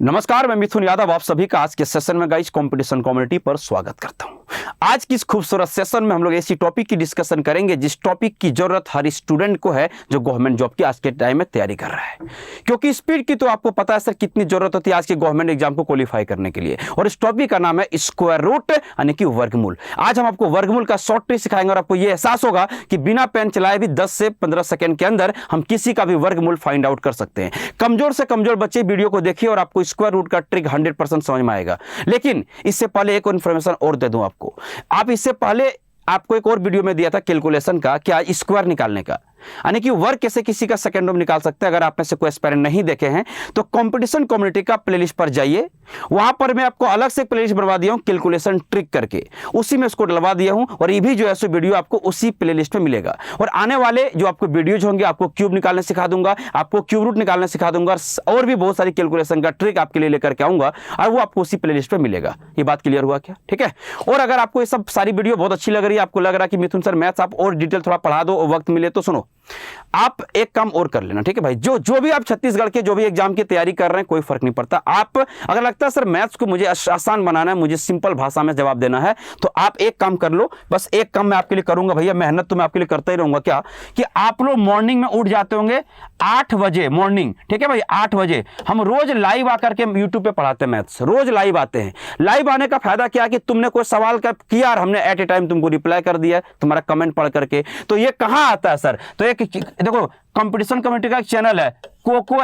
नमस्कार, मैं मिथुन यादव आप सभी का आज के सेशन में गाइस कंपटीशन कम्युनिटी पर स्वागत करता हूं। आज की इस खूबसूरत सेशन में हम लोग ऐसी टॉपिक की डिस्कशन करेंगे जिस टॉपिक की जरूरत हर स्टूडेंट को है जो गवर्नमेंट जॉब की आज के टाइम में तैयारी कर रहा है। क्योंकि स्पीड की तो आपको पता है सर कितनी जरूरत होती है आज के गवर्नमेंट एग्जाम को क्वालिफाई करने के लिए। और इस टॉपिक का नाम है स्क्वायर रूट यानी कि वर्गमूल। आज हम आपको वर्गमूल का शॉर्ट ट्रिक सिखाएंगे और आपको यह एहसास होगा कि बिना पेन चलाए भी 10 से 15 सेकंड के अंदर हम किसी का भी वर्गमूल फाइंड आउट कर सकते हैं। कमजोर से कमजोर बच्चे वीडियो को देखिए और आपको स्क्वायर रूट का ट्रिक 100% समझ में आएगा। लेकिन इससे पहले एक इन्फॉर्मेशन और दे दूं आपको। आप इससे पहले आपको एक और वीडियो में दिया था कैलकुलेशन का, क्या स्क्वायर निकालने का, यानी कि वर्ग कैसे किसी का सेकंडों में निकाल सकते हैं। अगर आप में से कोई एस्पायरेंट नहीं देखे हैं तो कंपटीशन कम्युनिटी का प्लेलिस्ट पर जाइए। वहां पर मैं आपको अलग से प्लेलिस्ट बनवा दिया हूं कैलकुलेशन ट्रिक करके, उसी में उसको डलवा दिया हूं और ये भी जो है सो वीडियो आपको उसी प्लेलिस्ट में मिलेगा। और आने वाले जो आपको वीडियोज होंगे आपको क्यूब निकालने सिखा दूंगा, आपको क्यूब रूट निकालने सिखा दूंगा और भी बहुत सारी कैलकुलेशन का ट्रिक आपके लिए लेकर के आऊंगा और वो आपको उसी प्लेलिस्ट में मिलेगा। ये बात क्लियर हुआ क्या? ठीक है। और अगर आपको ये सब सारी वीडियो बहुत अच्छी लग रही है, आपको लग रहा है कि मिथुन सर मैथ्स आप और डिटेल थोड़ा पढ़ा दो और वक्त मिले, तो सुनो आप एक काम और कर लेना। ठीक है भाई, जो भी आप छत्तीसगढ़ के जो भी एग्जाम की तैयारी कर रहे हैं कोई फर्क नहीं पड़ता। आप अगर लगता है सर मैथ्स को मुझे आसान बनाना है, मुझे सिंपल भाषा में जवाब देना है, तो आप एक काम कर लो। बस एक काम मैं आपके लिए करूंगा भैया, मेहनत तो मैं आपके लिए करता ही रहूंगा। क्या कि आप लोग मॉर्निंग में उठ जाते होंगे 8 बजे मॉर्निंग। ठीक है भाई, 8 बजे हम रोज लाइव आकर के यूट्यूब पे पढ़ाते हैं मैथ्स, रोज लाइव आते हैं। लाइव आने का फायदा क्या कि तुमने कोई सवाल किया और हमने एट ए टाइम तुमको रिप्लाई कर दिया तुम्हारा कमेंट पढ़ करके। तो ये कहां आता है सर? तो एक देखो कंपटीशन कमेटी का एक चैनल है कोको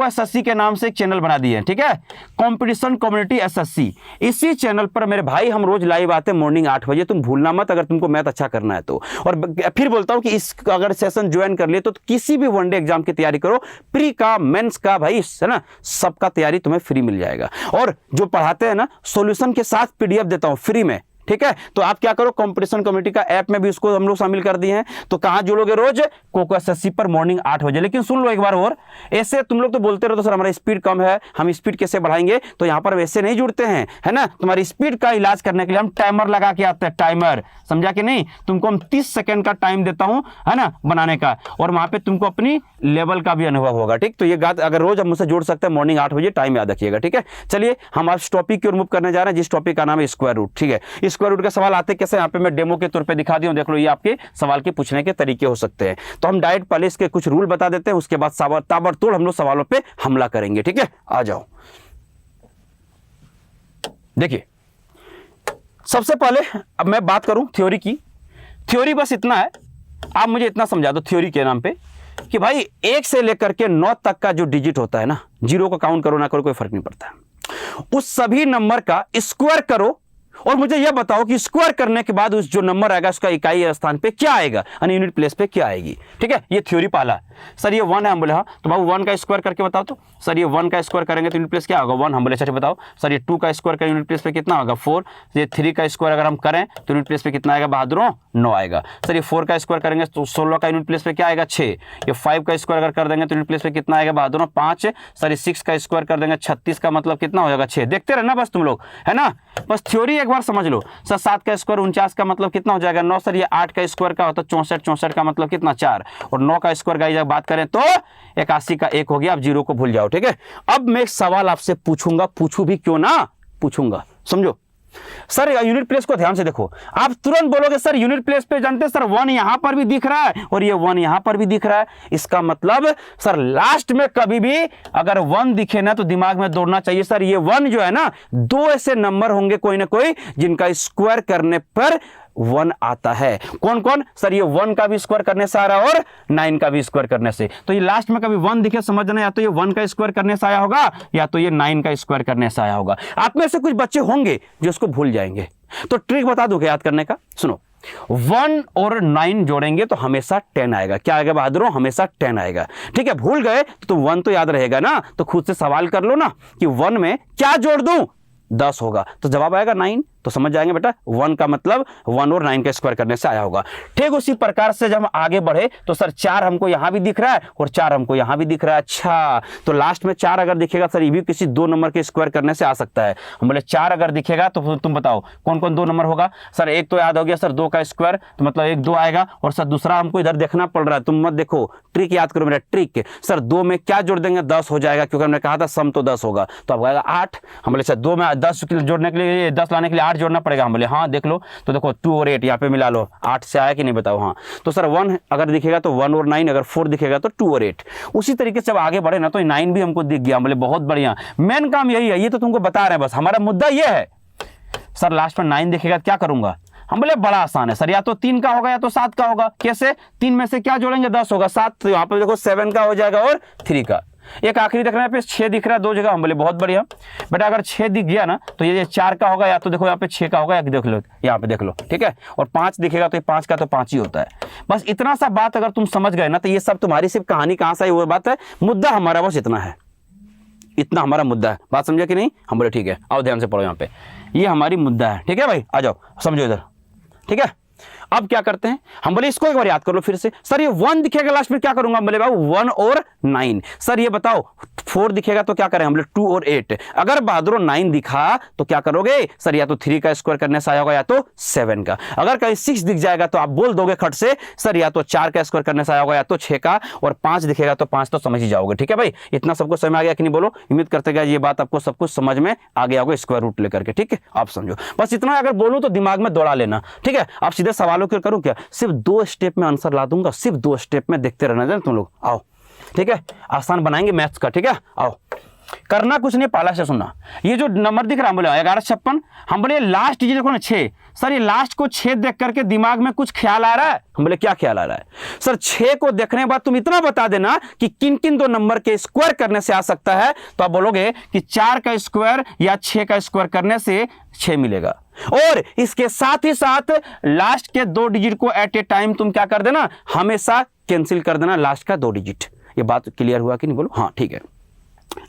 एसएससी के नाम से एक चैनल बना दिए हैं। ठीक है, कंपटीशन कम्युनिटी एसएससी। इसी चैनल पर मेरे भाई हम रोज लाइव आते हैं मॉर्निंग 8 बजे। तुम भूलना मत अगर तुमको मैथ अच्छा करना है तो। और फिर बोलता हूं कि इस अगर सेशन ज्वाइन कर लिए तो किसी भी वनडे एग्जाम की तैयारी करो, प्री का मेंस का भाई है ना, सबका तैयारी तुम्हें फ्री मिल जाएगा। और जो पढ़ाते हैं ना सॉल्यूशन के साथ पीडीएफ देता हूं फ्री में। ठीक है, तो आप क्या करो कंपटीशन कमेटी का ऐप में भी उसको हम लोग शामिल कर दिए हैं। तो कहां जुड़ोगे? रोज कोको एसएससी पर मॉर्निंग 8 बजे। लेकिन सुन लो एक बार और, ऐसे तुम लोग तो बोलते रहो तो सर हमारा स्पीड कम है, हम स्पीड कैसे बढ़ाएंगे? तो यहां पर वैसे नहीं जुड़ते हैं, है ना। तुम्हारी स्पीड का इलाज करने के लिए हम टाइमर लगा के आते हैं। टाइमर समझा कि नहीं? तुमको हम 30 सेकंड का टाइम देता हूं, है ना, बनाने का, और वहां पे तुमको अपनी लेवल का भी अनुभव होगा। ठीक, तो ये बात अगर रोज हम मुझसे जुड़ सकते हैं मॉर्निंग 8 बजे, टाइम याद रखिएगा। ठीक है, चलिए हम आज टॉपिक की ओर मूव करने जा रहे हैं जिस टॉपिक का नाम है स्क्वायर रूट। ठीक है, स्क्वायर रूट का सवाल आते कैसे, यहाँ पे मैं डेमो के तौर पे दिखा दिया हूं, देख लो। ये आपके सवाल के पूछने के तरीके हो सकते हैं। तो हम डायरेक्ट पहले इसके कुछ रूल बता देते हैं, उसके बाद ताबड़तोड़ हम लोग सवालों पे हमला करेंगे। ठीक है, आ जाओ। देखिए सबसे पहले अब मैं बात करूं थ्योरी की। थ्योरी बस इतना है, आप मुझे इतना समझा दो थ्योरी के नाम पे कि भाई 1 से लेकर के 9 तक का जो डिजिट होता है ना, 0 को काउंट करो ना करो कोई फर्क नहीं पड़ता, उस सभी नंबर का स्क्वायर करो और मुझे यह बताओ कि स्क्वायर करने के बाद उस जो नंबर आएगा उसका इकाई स्थान पे क्या आएगा, यानी यूनिट प्लेस पे क्या आएगी। ठीक है, ये थ्योरी पहला। सर ये 1 है, हम बोले हाँ, तो बाबू 1 का स्क्वायर करके बताओ। तो सर ये 1 का स्क्वायर करेंगे तो यूनिट प्लेस क्या होगा? 1। हम बोले अच्छा बताओ। सर ये 2 का स्क्वायर करेंगे यूनिट प्लेस पे कितना होगा? 4। ये 3 का स्क्वायर अगर हम करें तो यूनिट प्लेस पे कितना आएगा बहादुरों? 9 आएगा। सर ये 4 का स्क्वायर करेंगे तो 16 का यूनिट प्लेस पे क्या आएगा? 6। ये 5 का स्क्वायर अगर कर देंगे तो यूनिट प्लेस पे कितना आएगा बहादुरों? 5। सर ये 6 का स्क्वायर कर देंगे 36 का मतलब कितना हो जाएगा? 6। देखते रहना बस तुम लोग, है ना, बस थ्योरी एक बार समझ लो। सर 7 का स्क्वायर 49 का मतलब कितना हो जाएगा? 9। सर ये 8 का स्क्वायर का होता है 64 का मतलब कितना? 4। और 9 का स्क्वायर का जब बात करें तो 81 का 1 हो गया। आप 0 को भूल जाओ। ठीक है, अब मैं एक सवाल आपसे पूछूंगा, पूछू भी क्यों ना पूछूंगा, समझो। सर यूनिट प्लेस को ध्यान से देखो, आप तुरंत बोलोगे सर यूनिट प्लेस पे जानते हैं सर 1 यहां पर भी दिख रहा है और ये 1 यहां पर भी दिख रहा है। इसका मतलब सर लास्ट में कभी भी अगर 1 दिखे ना तो दिमाग में दौड़ना चाहिए सर ये 1 जो है ना, 2 ऐसे नंबर होंगे कोई ना कोई जिनका स्क्वायर करने पर 1 आता है। कौन कौन? सर ये 1 का भी स्क्वायर करने से आ रहा है और 9 का भी स्क्वायर करने से। तो ये लास्ट में कभी 1 दिखे समझना, या तो ये 1 का स्क्वायर करने से आया होगा या तो ये 9 का स्क्वायर करने से आया होगा। आप में से कुछ बच्चे होंगे जो इसको भूल जाएंगे, तो ट्रिक बता दूं याद करने का। सुनो, 1 और 9 जोड़ेंगे तो हमेशा 10 आएगा। क्या आएगा बहादुरों? हमेशा 10 आएगा। ठीक है, भूल गए तो 1 तो याद रहेगा ना, तो खुद से सवाल कर लो ना कि 1 में क्या जोड़ दूं? 10 होगा, तो जवाब आएगा 9। तो समझ जाएंगे बेटा 1 का मतलब 1 और 9 का स्क्वायर करने से आया होगा। ठीक उसी प्रकार से जब हम आगे बढ़े तो सर 4 हमको यहां भी दिख रहा है और 4 हमको यहां भी दिख रहा है। अच्छा, तो लास्ट में 4 अगर दिखेगा सर ये भी किसी 2 नंबर के स्क्वायर करने से आ सकता है। हम बोले 4 अगर दिखेगा तो तुम बताओ कौन कौन 2 नंबर होगा। सर एक तो याद हो गया सर 2 का स्क्वायर, तो मतलब 1 2 आएगा। और सर दूसरा हमको इधर देखना पड़ रहा है, तुम मत देखो, ट्रिक याद करो मेरा ट्रिक। सर 2 में क्या जोड़ देंगे 10 हो जाएगा, क्योंकि हमने कहा था सम तो 10 होगा, तो अब आएगा 8। हम बोले सर 2 में 10 जोड़ने के लिए 10 लाने के लिए 8 जोड़ना पड़ेगा। हम बोले हाँ देख लो, तो देखो 2 और 8 यहाँ पे मिला लो, 8 से आया कि नहीं बताओ। हाँ, तो सर 1 अगर दिखेगा तो 1 और 9, अगर 4 दिखेगा तो 2 और 8। उसी तरीके से जब आगे बढ़े ना तो 9 भी हमको दिख गया। बोले बहुत बढ़िया, मेन काम यही है, ये तो तुमको बता रहे हैं, बस हमारा मुद्दा ये है। सर लास्ट में 9 दिखेगा क्या करूंगा। हम बोले बड़ा आसान है सर, या तो 3 का होगा या तो 7 का होगा। कैसे? 3 में से क्या जोड़ेंगे 10 होगा, 7 तो यहाँ पे देखो 7 का हो जाएगा और 3 का। एक आखिरी दिख रहा है पे 6 दिख रहा है 2 जगह। हम बोले बहुत बढ़िया बेटा, अगर 6 दिख गया ना तो ये 4 का होगा, या तो देखो यहाँ पे 6 का होगा, या देख लो यहाँ पे देख लो, ठीक है। और 5 दिखेगा तो ये 5 का तो 5 ही होता है। बस इतना सा बात अगर तुम समझ गए ना तो ये सब तुम्हारी सिर्फ कहानी कहाँ से आई वो बात है, मुद्दा हमारा बस इतना है, इतना हमारा मुद्दा है। बात समझे कि नहीं? हम बोले ठीक है, आओ ध्यान से पढ़ो, यहाँ पे ये हमारी मुद्दा है, ठीक है भाई, आ जाओ समझो इधर, ठीक है। अब क्या करते हैं, हम बोले इसको एक बार याद कर लो फिर से। सर ये 1 दिखेगा लास्ट में क्या करूंगा। हम बोले बाबू 1 और 9। सर ये बताओ 4 दिखेगा तो क्या करें। हम बोले 2 और 8। अगर बहादुर 9 दिखा तो क्या करोगे सर, या तो 3 का स्क्वायर करने से आया होगा या तो 7 का। अगर कहीं 6 दिख जाएगा तो आप बोल दोगे खट से सर या तो 4 का स्क्वायर करने से आया होगा या तो 6 का, और 5 दिखेगा तो 5 तो समझ ही जाओगे। ठीक है भाई, इतना सबको समझ में आ गया कि नहीं बोलो। उम्मीद करते गए ये बात आपको सब कुछ समझ में आ गया होगा स्क्वायर रूट लेकर के, ठीक है। आप समझो बस इतना, अगर बोलूं तो दिमाग में दौड़ा लेना, ठीक है। आप सीधे सवालों के करूं क्या, सिर्फ 2 स्टेप में आंसर ला दूंगा, सिर्फ 2 स्टेप में देखते रहना जाए तुम लोग। आओ ठीक है, आसान बनाएंगे मैथ्स का, ठीक है। आओ, करना कुछ नहीं, पाला से सुनना। ये जो नंबर दिख रहा है, बोले 1156, हम बोले लास्ट डिजिट देखो ना 6। सर ये लास्ट को 6 देख करके दिमाग में कुछ ख्याल आ रहा है। हम बोले क्या ख्याल आ रहा है सर, 6 को देखने के बाद तुम इतना बता देना कि किन किन 2 नंबर के स्क्वायर करने से आ सकता है। तो आप बोलोगे कि 4 का स्क्वायर या 6 का स्क्वायर करने से 6 मिलेगा, और इसके साथ ही साथ लास्ट के 2 डिजिट को एट ए टाइम तुम क्या कर देना, हमेशा कैंसिल कर देना लास्ट का 2 डिजिट। ये बात क्लियर हुआ कि नहीं बोलो। हाँ ठीक है,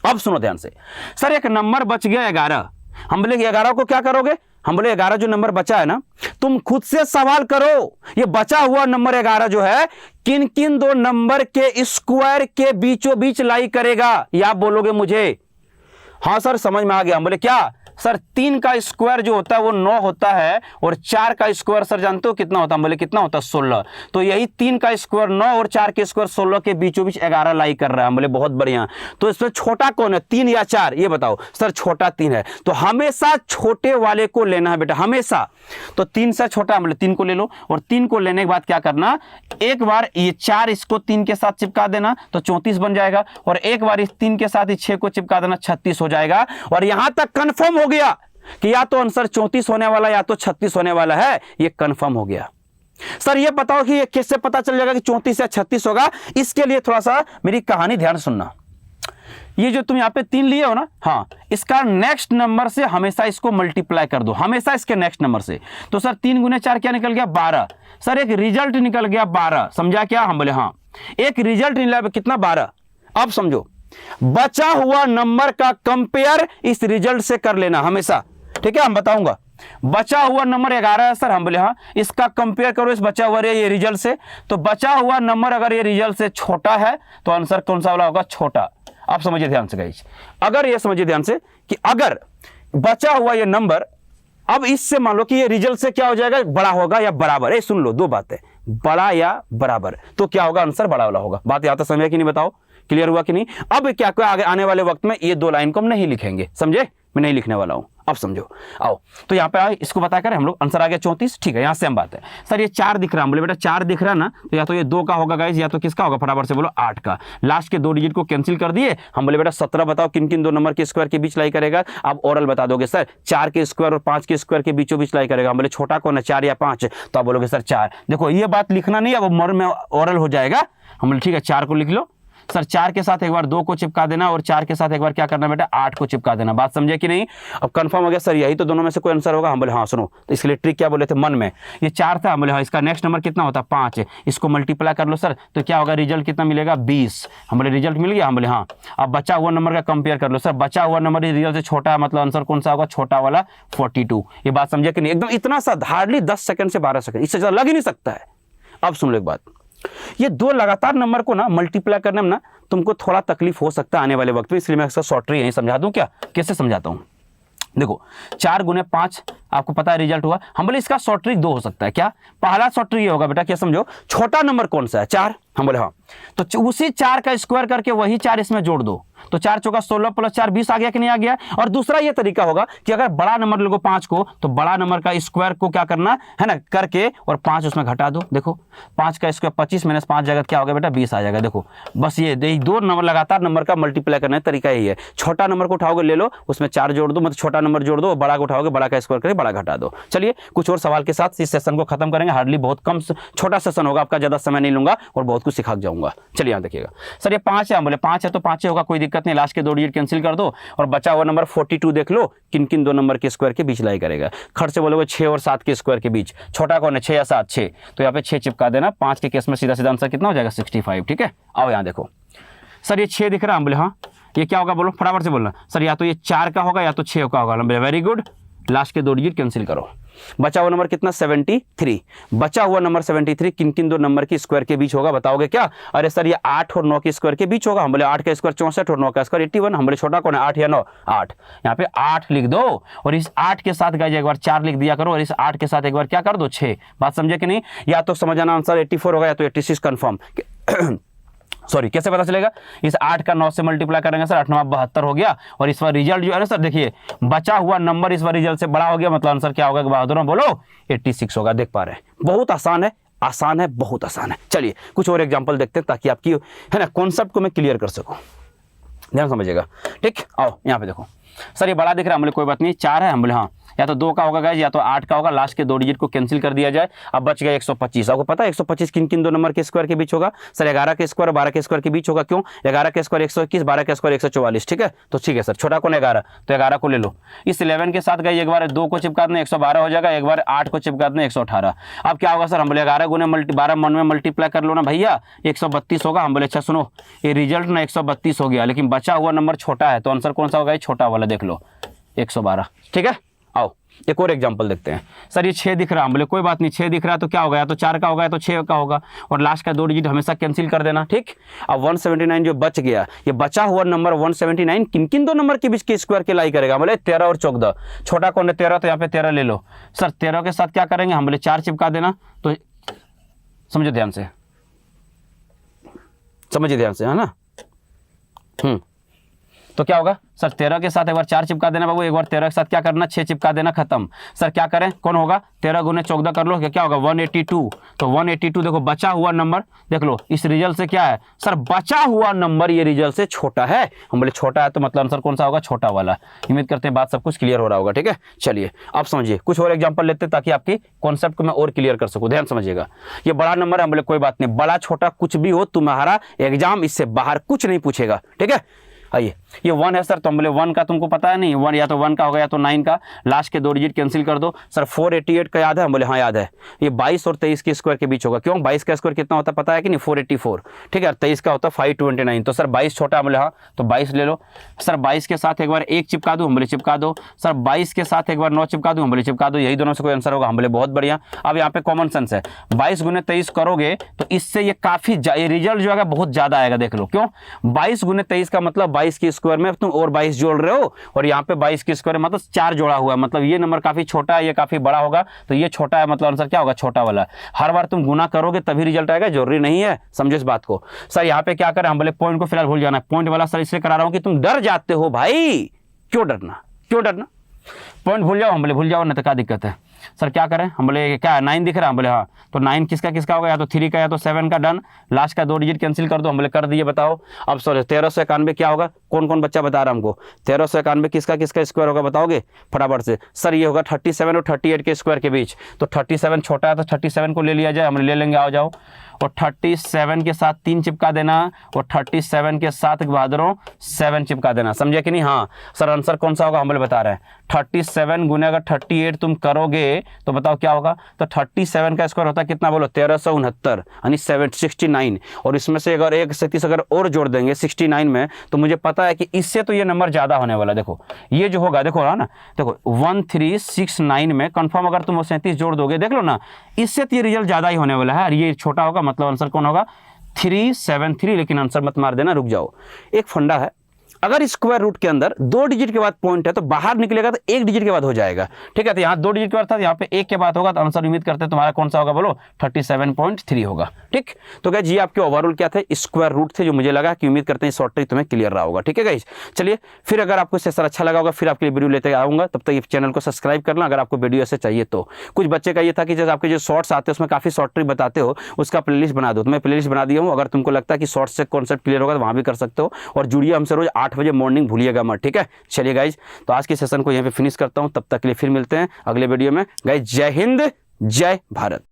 अब सुनो ध्यान से। सर एक नंबर बच गया 11। हम बोले 11 को क्या करोगे। हम बोले 11 जो नंबर बचा है ना, तुम खुद से सवाल करो, ये बचा हुआ नंबर 11 जो है किन किन 2 नंबर के स्क्वायर के बीचों बीच लाई करेगा, या आप बोलोगे मुझे हाँ सर समझ में आ गया। हम बोले क्या सर, 3 का स्क्वायर जो होता है वो 9 होता है, और 4 का स्क्वायर सर जानते हो कितना होता है। हम बोले कितना होता है 16। तो यही 3 का स्क्वायर 9 और 4 के स्क्वायर 16 के बीचों बीच 11 लाई कर रहा है। हम बोले बहुत बढ़िया। तो इसमें छोटा कौन है, 3 या 4, ये बताओ। सर छोटा 3 है, तो हमेशा छोटे वाले को लेना है बेटा, हमेशा। तो 3 से छोटा, हम बोले 3 को ले लो, और 3 को लेने के बाद क्या करना, एक बार ये 4 इसको 3 के साथ चिपका देना तो 34 बन जाएगा, और एक बार इस 3 के साथ 6 को चिपका देना 36 हो जाएगा। और यहां तक कंफर्म हो गया कि या तो आंसर 34 होने वाला या तो 36 होने वाला है, ये कंफर्म हो गया। सर ये बताओ कि ये कैसे पता चल जाएगा कि 34 या 36 होगा। इसके लिए थोड़ा सा मेरी कहानी ध्यान सुनना। ये जो तुम यहाँ पे 3 लिए हो ना, हाँ, इसका नेक्स्ट नंबर से हमेशा इसको मल्टीप्लाई कर दो, हमेशा इसके नेक्स्ट नंबर से। तो सर 3 गुने 4 क्या निकल गया 12। सर एक रिजल्ट निकल गया 12, समझा क्या। हम बोले हाँ, एक रिजल्ट निकला कितना 12। अब समझो बचा हुआ नंबर का कंपेयर इस रिजल्ट से कर लेना हमेशा, ठीक है। हम बताऊंगा बचा हुआ नंबर 11 है सर। हम बोले हाँ, इसका कंपेयर करो इस बचा हुआ ये रिजल्ट से। तो बचा हुआ नंबर अगर ये रिजल्ट से छोटा है तो आंसर कौन सा वाला होगा, छोटा। आप समझिए ध्यान से गाइस, अगर ये समझिए ध्यान से कि अगर बचा हुआ ये नंबर अब इससे मान लो कि ये रिजल्ट से क्या हो जाएगा, बड़ा होगा या बराबर। सुन लो 2 बातें, बड़ा या बराबर, तो क्या होगा आंसर बड़ा वाला होगा। बात यहाँ तक समझे कि नहीं बताओ, क्लियर हुआ कि नहीं। अब क्या आगे आने वाले वक्त में ये 2 लाइन को हम नहीं लिखेंगे, समझे, मैं नहीं लिखने वाला हूं। अब समझो, आओ तो यहाँ पे आओ, इसको बता कर हम लोग आंसर आ गया 34, ठीक है। यहाँ से हम बात है सर ये 4 दिख रहा है। बोले बेटा 4 दिख रहा ना, तो या तो ये 2 का होगा गाइस, या तो किसका होगा, फटाफट से बोलो 8 का। लास्ट के 2 डिजिट को कैंसिल कर दिए। हम बोले बेटा 17 बताओ किन किन 2 नंबर के स्क्वायर के बीच लाई करेगा। आप ओरल बता दोगे सर 4 के स्क्वायर और 5 के स्क्वायर के बीचों बीच लाई करेगा। हम बोले छोटा कौन है 4 या 5, तो आप बोलोगे सर 4। देखो ये बात लिखना नहीं, अब मर में ओरल हो जाएगा। हम बोले ठीक है 4 को लिख लो। सर 4 के साथ एक बार 2 को चिपका देना और 4 के साथ एक बार क्या करना बेटा 8 को चिपका देना। बात समझे कि नहीं? अब कंफर्म हो गया सर यही तो दोनों में से कोई आंसर होगा। हम बोले हाँ सुनो, तो इसके लिए ट्रिक क्या बोले थे मन में, ये 4 था, हम बोले हाँ इसका नेक्स्ट नंबर कितना होता है 5, इसको मल्टीप्लाई कर लो सर तो क्या होगा रिजल्ट कितना मिलेगा 20। हम बोले रिजल्ट मिल गया? हम बोले हाँ। अब बचा हुआ नंबर का कंपेयर कर लो सर, बचा हुआ नंबर रिजल्ट से छोटा है, मतलब आंसर कौन सा होगा छोटा वाला 42। ये बात समझे कि नहीं? एकदम इतना सा हार्डली 10 सेकंड से 12 सेकंड, इससे ज्यादा लग ही नहीं सकता है। अब सुन लो एक बात, ये 2 लगातार नंबर को ना मल्टीप्लाई करने में ना तुमको थोड़ा तकलीफ हो सकता है आने वाले वक्त में, इसलिए मैं इसका शॉर्ट ट्रिक यहीं समझा दूं क्या? कैसे समझाता हूं देखो, 4 गुने 5 आपको पता है रिजल्ट हुआ। हम बोले इसका शॉर्ट ट्रिक 2 हो सकता है। क्या? पहला शॉर्ट ट्रिक ये होगा बेटा, क्या समझो, छोटा नंबर कौन सा है 4। हम बोले हाँ, तो उसी 4 का स्क्वायर करके वही 4 इसमें जोड़ दो, तो 4 चौका 16 प्लस 4 20 आ गया कि नहीं आ गया? और दूसरा ये तरीका होगा कि अगर बड़ा नंबर लोगो 5 को, तो बड़ा नंबर का स्क्वायर को क्या करना है ना करके और 5 उसमें घटा दो। देखो 5 का स्क्वायर 25 माइनस 5 जाएगा क्या होगा बेटा 20 आ जाएगा। देखो बस ये 2 नंबर लगातार नंबर का मल्टीप्लाई करने का तरीका यही है। छोटा नंबर को उठाओगे ले लो, उसमें 4 जोड़ दो, मतलब छोटा नंबर जोड़ दो, बड़ा को उठाओगे बड़ा का स्क्वायर करके बड़ा घटा दो। चलिए कुछ और सवाल के साथ इस सेशन को खत्म करेंगे। हार्डली बहुत कम छोटा सेशन होगा, आपका ज्यादा समय नहीं लूंगा और बहुत कुछ सिखा जाऊंगा। चलिए यहाँ देखिएगा सर, ये 5 है, हम बोले 5 है तो 5 होगा, कोई दिक्कत नहीं, लास्ट के 2 डिजिट कैंसिल कर दो और बचा हुआ नंबर 42 देख लो किन किन 2 नंबर के स्क्वायर के बीच लाई करेगा। खर्च से बोलोगे 6 और 7 के स्क्वायर के बीच, छोटा कौन है 6 या 7? 6, तो यहाँ पे 6 चिपका देना। 5 के केस में सीधा सीधा आंसर कितना हो जाएगा 65। ठीक है, आओ यहाँ देखो सर ये 6 दिख रहा है, हम बोले हाँ, ये क्या होगा बोलो फटाफट से बोलना सर, या तो ये 4 का होगा या तो 6 का होगा। वेरी गुड, लास्ट के 2 डिजिट कैंसिल करो। बचा हुआ नंबर कितना 73। बचा हुआ नंबर 73 किन किन 2 नंबर की स्क्वायर के बीच होगा बताओगे क्या? अरे सर ये 8 और 9 के स्क्वायर के बीच होगा। हम बोले 8 का स्क्वायर 64 और 9 का स्क्वायर 81। हम बोले छोटा कौन है 8 या 9? 8। यहाँ पे 8 लिख दो और इस 8 के साथ गाइस एक बार 4 लिख दिया करो और इस 8 के साथ एक बार क्या कर दो 6। बात समझे कि नहीं? या तो समझ आना आंसर 84 होगा या तो 86 कंफर्म। सॉरी, कैसे पता चलेगा? इस 8 का 9 से मल्टीप्लाई करेंगे सर, 8 9 72 हो गया और इस बार रिजल्ट जो है ना सर देखिए बचा हुआ नंबर इस बार रिजल्ट से बड़ा हो गया, मतलब आंसर क्या होगा बहादुर बोलो 86 होगा। देख पा रहे हैं, बहुत आसान है, आसान है, बहुत आसान है। चलिए कुछ और एग्जांपल देखते हैं ताकि आपकी है ना कॉन्सेप्ट को मैं क्लियर कर सकूं, ध्यान समझिएगा। ठीक, आओ यहाँ पे देखो सर ये बड़ा दिख रहा है, हम बोले कोई बात नहीं 4 है, हम बोले हाँ, या तो 2 का होगा गाइस या तो 8 का होगा, लास्ट के 2 डिजिट को कैंसिल कर दिया जाए। अब बच गया 125। आपको पता है 125 किन किन 2 नंबर के स्क्वायर के बीच होगा? सर 11 के स्क्वायर 12 के स्क्वायर के बीच होगा। क्यों? 11 के स्क्वायर 121, 12 के स्क्वायर 144। ठीक है, तो ठीक है सर, छोटा कौन 11, तो 11 को ले लो। इस 11 के साथ गाइस एक बार 2 को चिपका देना 112 हो जाएगा, एक बार 8 को चिपका देना 118। अब क्या होगा सर? हम बोले 11 गुने 12 मन में मल्टीप्लाई कर लो ना भैया 132 होगा। हम बोले अच्छा सुनो, ये रिजल्ट ना 132 हो गया, लेकिन बचा हुआ नंबर छोटा है, तो आंसर कौन सा होगा? छोटा वाला देख लो 112। ठीक है, आओ एक और एग्जांपल देखते हैं। सर ये 6 दिख रहा है, हम बोले कोई बात नहीं 6 दिख रहा है तो क्या होगा? या तो 4 का होगा या तो 6 का होगा और लास्ट का 2 डिजिट हमेशा कैंसिल कर देना। ठीक, अब 179 जो बच गया, ये बचा हुआ नंबर 179 किन किन 2 नंबर के बीच के स्क्वायर के लाई करेगा? बोले 13 और 14। छोटा कौन है 13, तो यहाँ पे 13 ले लो। सर 13 के साथ क्या करेंगे? हम बोले 4 चिपका देना, तो समझो ध्यान से, समझिए ध्यान से, है ना। तो क्या होगा सर? 13 के साथ एक बार 4 चिपका देना बाबू, एक बार 13 के साथ क्या करना 6 चिपका देना, खत्म। सर क्या करें, कौन होगा? 13 गुने 14 कर लो, क्या होगा 182। तो 182 देखो बचा हुआ नंबर देख लो, इस रिजल्ट से क्या है सर? बचा हुआ नंबर ये रिजल्ट से छोटा है। हम बोले छोटा है तो मतलब आंसर कौन सा होगा? छोटा वाला। उम्मीद करते हैं बात सब कुछ क्लियर हो रहा होगा। ठीक है, चलिए आप समझिए, कुछ और एग्जाम्पल लेते हैं ताकि आपकी कॉन्सेप्ट को मैं और क्लियर कर सकूं। ध्यान समझिएगा, ये बड़ा नंबर है, हम बोले कोई बात नहीं, बड़ा छोटा कुछ भी हो, तुम्हारा एग्जाम इससे बाहर कुछ नहीं पूछेगा। ठीक है, आइए ये 1 है सर, तो हम बोले 1 का तुमको पता है नहीं, 1 या तो 1 का होगा या तो 9 का, लास्ट के 2 डिजिट कैंसिल कर दो। सर 488 का याद है? हम बोले हाँ याद है, ये 22 और 23 के स्क्वायर के बीच होगा। क्यों? 22 का स्क्वायर कितना होता है पता है कि नहीं? 484। ठीक है, 23 का होता है 529। तो सर 22 छोटा, हम बोले हाँ, तो 22 ले लो। सर 22 के साथ एक बार 1 चिपका दूँ, हम बोले चिपका दो। सर 22 के साथ एक बार 9 चिपका दूँ, हम बोले चिपका दो। यही दोनों से कोई आंसर होगा? हम बोले बहुत बढ़िया। अब यहाँ पे कॉमन सेंस है, 22 गुने 23 करोगे तो इससे ये काफी रिजल्ट जो है बहुत ज्यादा आएगा। देख लो क्यों? 22 गुने 23 का मतलब 22 के स्क्वायर में तुम और 22 जोड़ रहे हो और यहाँ पे 22 के स्क्वायर मतलब 4 जोड़ा हुआ है, मतलब ये नंबर काफी छोटा है, ये काफी बड़ा होगा, तो ये छोटा है, मतलब आंसर क्या होगा? छोटा वाला। हर बार तुम गुना करोगे तभी रिजल्ट आएगा, जरूरी नहीं है, समझो इस बात को। सर यहाँ पे क्या करें? हम बोले पॉइंट को फिलहाल भूल जाना है। पॉइंट वाला सर इसलिए करा रहा हूं कि तुम डर जाते हो भाई। क्यों डरना, क्यों डरना? पॉइंट भूल जाओ, हम बोले भूल जाओ ना, तो क्या दिक्कत है? सर क्या करें? हम बोले क्या 9 दिख रहा है? हम बोले हाँ, तो 9 किसका किसका होगा? या तो 3 का या तो 7 का। डन, लास्ट का 2 डिजिट कैंसिल कर दो। हम बोले कर दिए, बताओ। अब सॉरी 1391 क्या होगा? कौन कौन बच्चा बता रहा हमको? 1391 किसका किसका स्क्वायर होगा बताओगे फटाफट से? सर ये होगा 37 और 38 के स्क्वायर के बीच। तो 37 छोटा है तो 37 को ले लिया जाए, हम ले लेंगे, आओ जाओ। और 37 के साथ 3 चिपका देना और 37 के साथ बहादुरों 7 चिपका देना। समझे कि नहीं? हाँ सर आंसर कौन सा होगा हम लोग बता रहे हैं। 37 गुने अगर 38 तुम करोगे तो बताओ क्या होगा। तो 37 का स्क्वायर होता है कितना बोलो 1369 यानी 769। और इसमें से अगर 137 अगर और जोड़ देंगे 69 में तो मुझे पता है कि इससे तो ये नंबर ज़्यादा होने वाला। देखो ये जो होगा देखो ना देखो 1369 में कंफर्म अगर तुम 37 जोड़ दोगे देख लो ना इससे तो ये रिजल्ट ज़्यादा ही होने वाला है और ये छोटा होगा मतलब आंसर कौन होगा 373। लेकिन आंसर मत मार देना, रुक जाओ। एक फंडा है अगर स्क्वायर रूट के अंदर 2 डिजिट के बाद पॉइंट है तो बाहर निकलेगा तो 1 डिजिट के बाद हो जाएगा। ठीक है तो यहाँ 2 डिजिट के बाद था यहाँ पे 1 के बाद होगा तो आंसर उम्मीद करते हैं तुम्हारा कौन सा होगा बोलो 37.3 होगा। ठीक तो गाइस ये आपके ओवरऑल क्या थे स्क्वायर रूट थे जो मुझे लगा कि उम्मीद करते हैं शॉर्ट ट्रिक तुम्हें क्लियर रहा होगा। ठीक है गाइस चलिए फिर अगर आपको सेशन अच्छा लगा होगा फिर आपके लिए वीडियो लेते आऊंगा। तब तक ये चैनल को सब्सक्राइब करना अगर आपको वीडियो ऐसे चाहिए तो। कुछ बच्चे का ये था कि जैसे आपके जो शॉर्ट्स आते हैं उसमें काफी शॉर्ट ट्रिक बताते हो उसका प्लेलिस्ट बना दो तो मैं प्लेलिस्ट बना दिया हूँ। अगर तुमको लगता है कि शॉर्ट से कॉन्सेप्ट क्लियर होगा तो वहाँ भी कर सकते हो और जुड़िए हमसे रोज 8 बजे मॉर्निंग भूलिएगा मत। ठीक है चलिए गाइज तो आज के सेशन को यहाँ पे फिनिश करता हूँ। तब तक के लिए फिर मिलते हैं अगले वीडियो में। गाइज जय हिंद जय भारत।